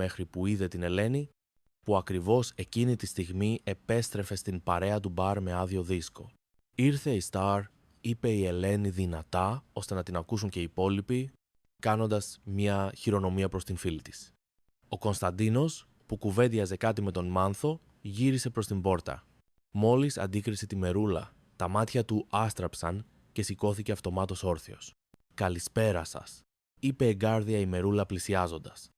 μέχρι που είδε την Ελένη, που ακριβώς εκείνη τη στιγμή επέστρεφε στην παρέα του μπαρ με άδειο δίσκο. Ήρθε η Σταρ, είπε η Ελένη δυνατά, ώστε να την ακούσουν και οι υπόλοιποι, κάνοντας μια χειρονομία προς την φίλη της. Ο Κωνσταντίνος, που κουβέντιαζε κάτι με τον Μάνθο, γύρισε προς την πόρτα. Μόλις αντίκρισε τη Μερούλα, τα μάτια του άστραψαν και σηκώθηκε αυτομάτως όρθιος. «Καλησπέρα σας», είπε εγκάρδια η Μερούλα πλησιάζοντας.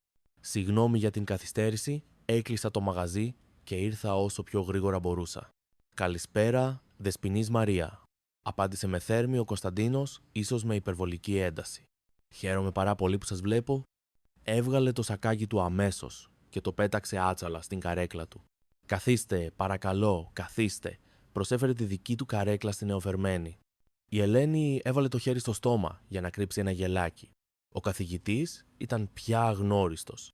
«Συγγνώμη για την καθυστέρηση, έκλεισα το μαγαζί και ήρθα όσο πιο γρήγορα μπορούσα». «Καλησπέρα, Δεσποινής Μαρία», απάντησε με θέρμη ο Κωνσταντίνος, ίσως με υπερβολική ένταση. «Χαίρομαι πάρα πολύ που σας βλέπω». Έβγαλε το σακάκι του αμέσως και το πέταξε άτσαλα στην καρέκλα του. «Καθίστε, παρακαλώ, καθίστε», προσέφερε τη δική του καρέκλα στην νεοφερμένη. Η Ελένη έβαλε το χέρι στο στόμα για να κρύψει ένα γελάκι. Ο καθηγητής ήταν πια αγνώριστος.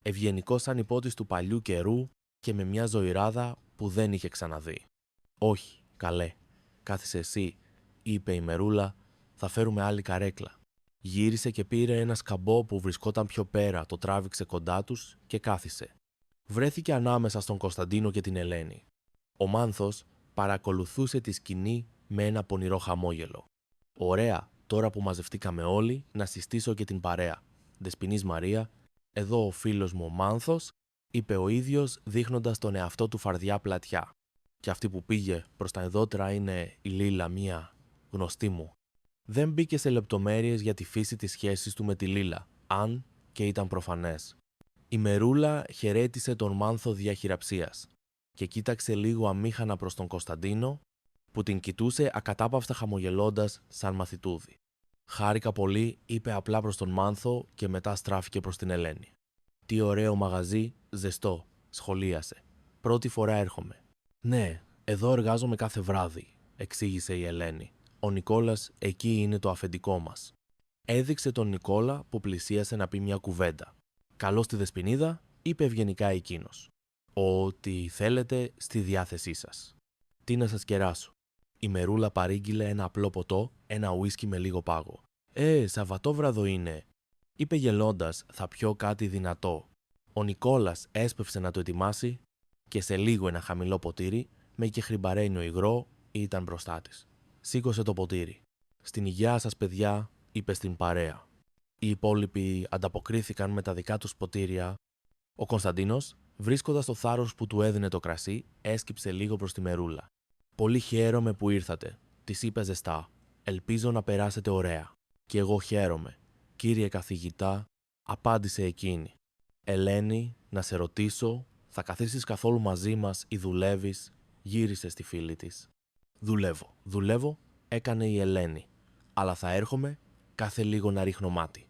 Ευγενικός σαν υπότης του παλιού καιρού και με μια ζωηράδα που δεν είχε ξαναδεί. «Όχι, καλέ, κάθισε εσύ», είπε η Μερούλα, «θα φέρουμε άλλη καρέκλα». Γύρισε και πήρε ένα σκαμπό που βρισκόταν πιο πέρα, το τράβηξε κοντά τους και κάθισε. Βρέθηκε ανάμεσα στον Κωνσταντίνο και την Ελένη. Ο Μάνθος παρακολουθούσε τη σκηνή με ένα πονηρό χαμόγελο. «Ωραία, τώρα που μαζευτήκαμε όλοι, να συστήσω και την παρέα. Δεσποινής Μαρία, εδώ ο φίλος μου ο Μάνθος», είπε ο ίδιος δείχνοντας τον εαυτό του φαρδιά πλατιά. «Και αυτή που πήγε προς τα εδώτερα είναι η Λίλα, μία γνωστή μου». Δεν μπήκε σε λεπτομέρειες για τη φύση της σχέσης του με τη Λίλα, αν και ήταν προφανές. Η Μερούλα χαιρέτησε τον Μάνθο διαχειραψίας και κοίταξε λίγο αμήχανα προς τον Κωνσταντίνο, που την κοιτούσε ακατάπαυστα χαμογελώντας σαν μαθητούδι. «Χάρηκα πολύ», είπε απλά προς τον Μάνθο και μετά στράφηκε προς την Ελένη. «Τι ωραίο μαγαζί, ζεστό», σχολίασε. «Πρώτη φορά έρχομαι». «Ναι, εδώ εργάζομαι κάθε βράδυ», εξήγησε η Ελένη. «Ο Νικόλας εκεί είναι το αφεντικό μας». Έδειξε τον Νικόλα που πλησίασε να πει μια κουβέντα. «Καλώς τη Δεσποινίδα», είπε ευγενικά εκείνος. «Ό,τι θέλετε στη διάθεσή σας». «Τι να σας κεράσω». Η Μερούλα παρήγγειλε ένα απλό ποτό, ένα ουίσκι με λίγο πάγο. Σαββατόβραδο είναι», είπε γελώντας, «θα πιω κάτι δυνατό». Ο Νικόλας έσπευσε να το ετοιμάσει και σε λίγο ένα χαμηλό ποτήρι με κεχριμπαρένιο υγρό ήταν μπροστά της. Σήκωσε το ποτήρι. «Στην υγειά σας, παιδιά», είπε στην παρέα. Οι υπόλοιποι ανταποκρίθηκαν με τα δικά τους ποτήρια. Ο Κωνσταντίνος, βρίσκοντας το θάρρος που του έδινε το κρασί, έσκυψε λίγο προς τη Μερούλα. «Πολύ χαίρομαι που ήρθατε», της είπε ζεστά. «Ελπίζω να περάσετε ωραία». «Και εγώ χαίρομαι, κύριε καθηγητά», απάντησε εκείνη. «Ελένη, να σε ρωτήσω, θα καθίσεις καθόλου μαζί μας ή δουλεύεις?» Γύρισε στη φίλη της. «Δουλεύω», έκανε η Ελένη. «Αλλά θα έρχομαι κάθε λίγο να ρίχνω μάτι.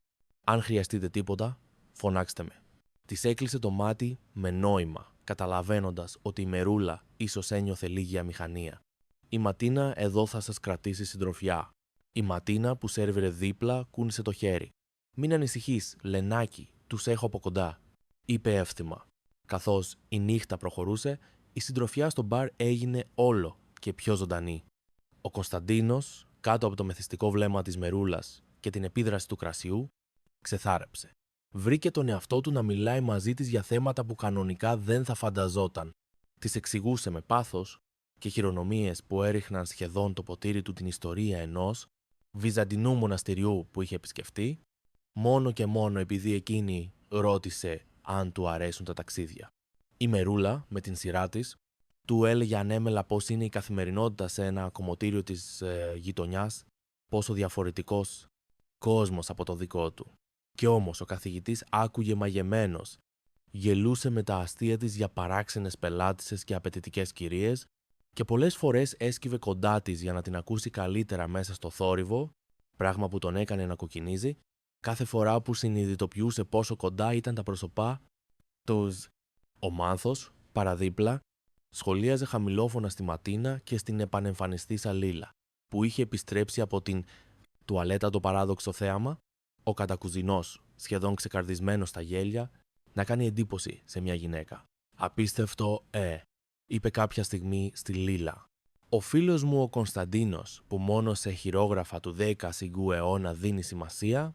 Αν χρειαστείτε τίποτα, φωνάξτε με». Της έκλεισε το μάτι με νόημα, καταλαβαίνοντας ότι η Μερούλα ίσως ένιωθε λίγη αμηχανία. «Η Ματίνα εδώ θα σας κρατήσει συντροφιά». Η Ματίνα που σέρβιρε δίπλα κούνησε το χέρι. «Μην ανησυχείς, Λενάκι, τους έχω από κοντά», είπε εύθυμα. Καθώς η νύχτα προχωρούσε, η συντροφιά στο μπαρ έγινε όλο και πιο ζωντανή. Ο Κωνσταντίνος, κάτω από το μεθυστικό βλέμμα της Μερούλας και την επίδραση του κρασιού, ξεθάρεψε. Βρήκε τον εαυτό του να μιλάει μαζί της για θέματα που κανονικά δεν θα φανταζόταν. Της εξηγούσε με πάθος και χειρονομίες που έριχναν σχεδόν το ποτήρι του την ιστορία ενός βυζαντινού μοναστηριού που είχε επισκεφτεί, μόνο και μόνο επειδή εκείνη ρώτησε αν του αρέσουν τα ταξίδια. Η Μερούλα, με την σειρά της, του έλεγε ανέμελα πώς είναι η καθημερινότητα σε ένα κομμωτήριο της γειτονιάς, πόσο διαφορετικός κόσμος από το δικό του. Κι όμως ο καθηγητής άκουγε μαγεμένος, γελούσε με τα αστεία της για παράξενες πελάτισσες και απαιτητικές κυρίες και πολλές φορές έσκυβε κοντά της για να την ακούσει καλύτερα μέσα στο θόρυβο, πράγμα που τον έκανε να κοκκινίζει, κάθε φορά που συνειδητοποιούσε πόσο κοντά ήταν τα πρόσωπά τους. Ο Μάνθος, παραδίπλα, σχολίαζε χαμηλόφωνα στη Ματίνα και στην επανεμφανιστήσα Λίλα, που είχε επιστρέψει από την τουαλέτα το παράδοξο θέαμα, ο κατακουζινός, σχεδόν ξεκαρδισμένος στα γέλια, να κάνει εντύπωση σε μια γυναίκα. «Απίστευτο, είπε κάποια στιγμή στη Λίλα. «Ο φίλος μου ο Κωνσταντίνος, που μόνο σε χειρόγραφα του 10 συγκού αιώνα δίνει σημασία,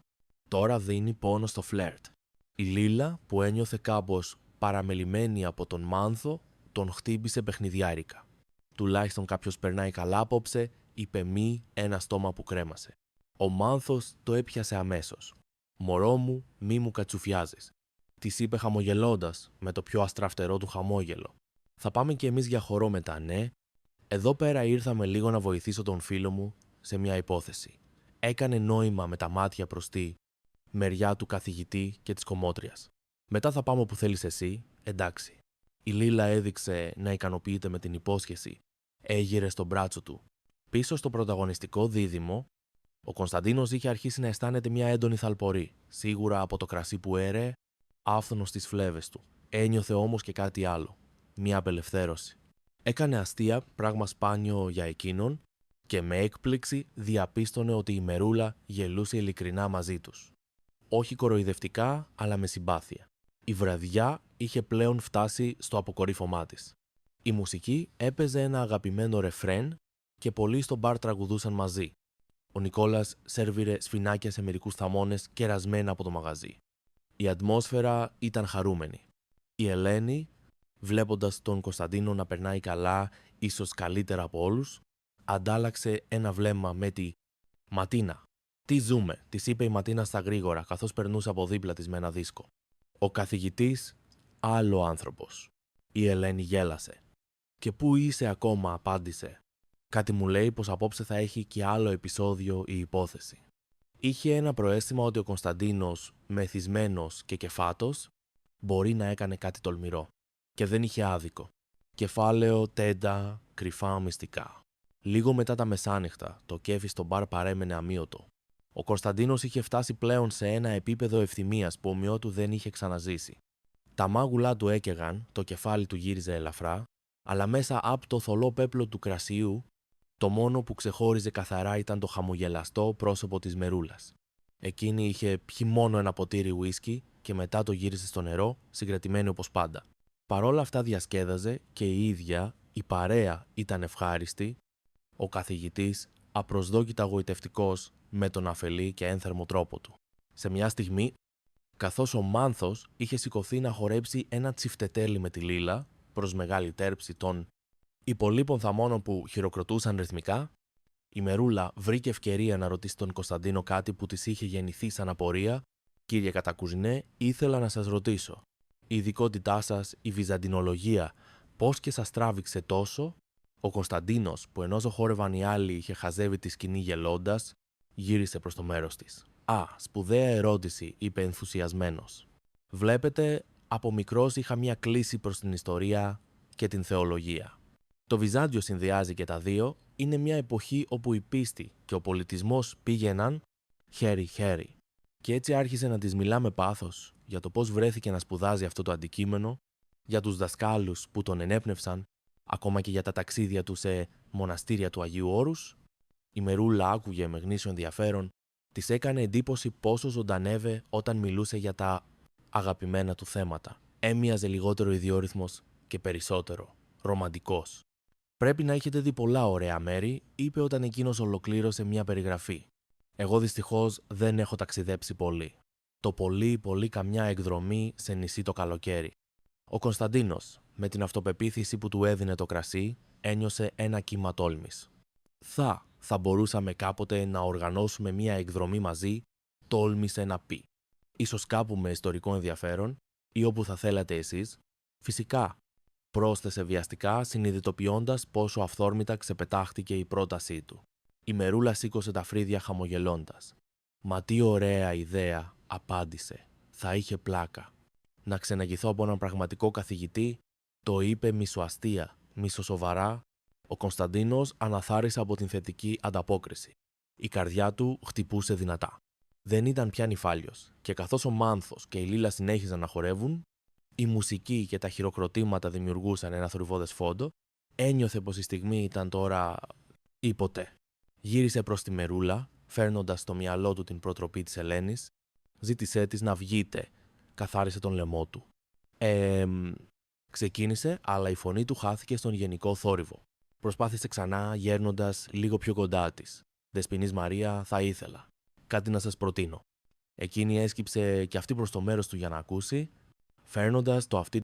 τώρα δίνει πόνο στο φλερτ». Η Λίλα, που ένιωθε κάπως παραμελημένη από τον Μάνθο, τον χτύπησε παιχνιδιάρικα. «Τουλάχιστον κάποιος περνάει καλά απόψε», είπε μη ένα στόμα που κρέμασε. Ο Μάνθος το έπιασε αμέσως. «Μωρό μου, μη μου κατσουφιάζεις», της είπε χαμογελώντας με το πιο αστραφτερό του χαμόγελο. «Θα πάμε κι εμείς για χορό μετά, ναι? Εδώ πέρα ήρθαμε λίγο να βοηθήσω τον φίλο μου σε μια υπόθεση». Έκανε νόημα με τα μάτια προς τη μεριά του καθηγητή και της κομμότριας. «Μετά θα πάμε όπου θέλεις εσύ, εντάξει». Η Λίλα έδειξε να ικανοποιείται με την υπόσχεση. Έγειρε στο μπράτσο του. Πίσω στο πρωταγωνιστικό δίδυμο, ο Κωνσταντίνος είχε αρχίσει να αισθάνεται μια έντονη θαλπορή, σίγουρα από το κρασί που έρεε, άφθονο στις φλέβες του. Ένιωθε όμως και κάτι άλλο. Μια απελευθέρωση. Έκανε αστεία, πράγμα σπάνιο για εκείνον, και με έκπληξη διαπίστωνε ότι η Μερούλα γελούσε ειλικρινά μαζί τους. Όχι κοροϊδευτικά, αλλά με συμπάθεια. Η βραδιά είχε πλέον φτάσει στο αποκορύφωμά της. Η μουσική έπαιζε ένα αγαπημένο ρεφρέν και πολλοί στο μπαρ τραγουδούσαν μαζί. Ο Νικόλας σέρβιρε σφινάκια σε μερικούς θαμώνες κερασμένα από το μαγαζί. Η ατμόσφαιρα ήταν χαρούμενη. Η Ελένη, βλέποντας τον Κωνσταντίνο να περνάει καλά, ίσως καλύτερα από όλους, αντάλλαξε ένα βλέμμα με τη «Ματίνα». «Τι ζούμε», της είπε η Ματίνα στα γρήγορα, καθώς περνούσε από δίπλα της με ένα δίσκο. Ο καθηγητής, άλλο άνθρωπος. Η Ελένη γέλασε. «Και πού είσαι ακόμα», απάντησε. «Κάτι μου λέει πως απόψε θα έχει και άλλο επεισόδιο η υπόθεση». Είχε ένα προαίσθημα ότι ο Κωνσταντίνος, μεθυσμένος και κεφάτος, μπορεί να έκανε κάτι τολμηρό. Και δεν είχε άδικο. Κεφάλαιο, τέντα, κρυφά μυστικά. Λίγο μετά τα μεσάνυχτα, το κέφι στο μπαρ παρέμενε αμύωτο. Ο Κωνσταντίνος είχε φτάσει πλέον σε ένα επίπεδο ευθυμίας που ομοιότου δεν είχε ξαναζήσει. Τα μάγουλά του έκαιγαν, το κεφάλι του γύριζε ελαφρά, αλλά μέσα από το θολό πέπλο του κρασιού, το μόνο που ξεχώριζε καθαρά ήταν το χαμογελαστό πρόσωπο της Μερούλας. Εκείνη είχε πιει μόνο ένα ποτήρι ουίσκι και μετά το γύρισε στο νερό, συγκρατημένη όπως πάντα. Παρόλα αυτά διασκέδαζε και η ίδια, η παρέα ήταν ευχάριστη, ο καθηγητής απροσδόκητα γοητευτικός με τον αφελή και ένθερμο τρόπο του. Σε μια στιγμή, καθώς ο Μάνθος είχε σηκωθεί να χορέψει ένα τσιφτετέλι με τη Λίλα, προς μεγάλη τέρψη των υπολείπων θαμώνων που χειροκροτούσαν ρυθμικά, η Μερούλα βρήκε ευκαιρία να ρωτήσει τον Κωνσταντίνο κάτι που της είχε γεννηθεί σαν απορία. «Κύριε Κατακουζινέ, ήθελα να σας ρωτήσω. Η ειδικότητά σας, η βυζαντινολογία, πώς και σας τράβηξε τόσο?» Ο Κωνσταντίνος, που ενώ χόρευαν οι άλλοι είχε χαζεύει τη σκηνή γελώντας, γύρισε προς το μέρος της. «Α, σπουδαία ερώτηση», είπε ενθουσιασμένος. «Βλέπετε, από μικρός είχα μια κλίση προς την ιστορία και την θεολογία. Το Βυζάντιο συνδυάζει και τα δύο, είναι μια εποχή όπου η πίστη και ο πολιτισμός πήγαιναν χέρι-χέρι. Και έτσι άρχισε να της μιλά με πάθος για το πώς βρέθηκε να σπουδάζει αυτό το αντικείμενο, για τους δασκάλους που τον ενέπνευσαν, ακόμα και για τα ταξίδια του σε μοναστήρια του Αγίου Όρους. Η Μερούλα άκουγε με γνήσιο ενδιαφέρον, της έκανε εντύπωση πόσο ζωντανεύε όταν μιλούσε για τα αγαπημένα του θέματα. Έμοιαζε λιγότερο ιδιόρυθμος και περισσότερο ρομαντικός. «Πρέπει να έχετε δει πολλά ωραία μέρη», είπε όταν εκείνος ολοκλήρωσε μια περιγραφή. «Εγώ δυστυχώς δεν έχω ταξιδέψει πολύ. Το πολύ καμιά εκδρομή σε νησί το καλοκαίρι». Ο Κωνσταντίνος, με την αυτοπεποίθηση που του έδινε το κρασί, ένιωσε ένα κύμα τόλμης. Θα μπορούσαμε κάποτε να οργανώσουμε μια εκδρομή μαζί», τόλμησε να πει. «Ίσως κάπου με ιστορικό ενδιαφέρον ή όπου θα θέλατε εσείς». «Φυσικά», πρόσθεσε βιαστικά, συνειδητοποιώντας πόσο αυθόρμητα ξεπετάχτηκε η πρότασή του. Η Μερούλα σήκωσε τα φρύδια χαμογελώντας. «Μα τι ωραία ιδέα», απάντησε. «Θα είχε πλάκα. Να ξεναγηθώ από έναν πραγματικό καθηγητή», το είπε μισοαστεία, μισοσοβαρά. Ο Κωνσταντίνος αναθάρισε από την θετική ανταπόκριση. Η καρδιά του χτυπούσε δυνατά. Δεν ήταν πια νηφάλιος, και καθώς ο Μάνθος και η Λίλα συνέχιζαν να χορεύουν, η μουσική και τα χειροκροτήματα δημιουργούσαν ένα θορυβώδες φόντο, ένιωθε πως η στιγμή ήταν τώρα ή ποτέ. Γύρισε προς τη Μερούλα, φέρνοντας στο μυαλό του την προτροπή της Ελένης, ζήτησέ της να βγείτε, καθάρισε τον λαιμό του. Ξεκίνησε, αλλά η φωνή του χάθηκε στον γενικό θόρυβο. Προσπάθησε ξανά, γέρνοντας λίγο πιο κοντά της. «Δεσποινής Μαρία, θα ήθελα κάτι να σας προτείνω». Εκείνη έσκυψε και αυτή προς το μέρος του για να ακούσει, φέρνοντας το αυτί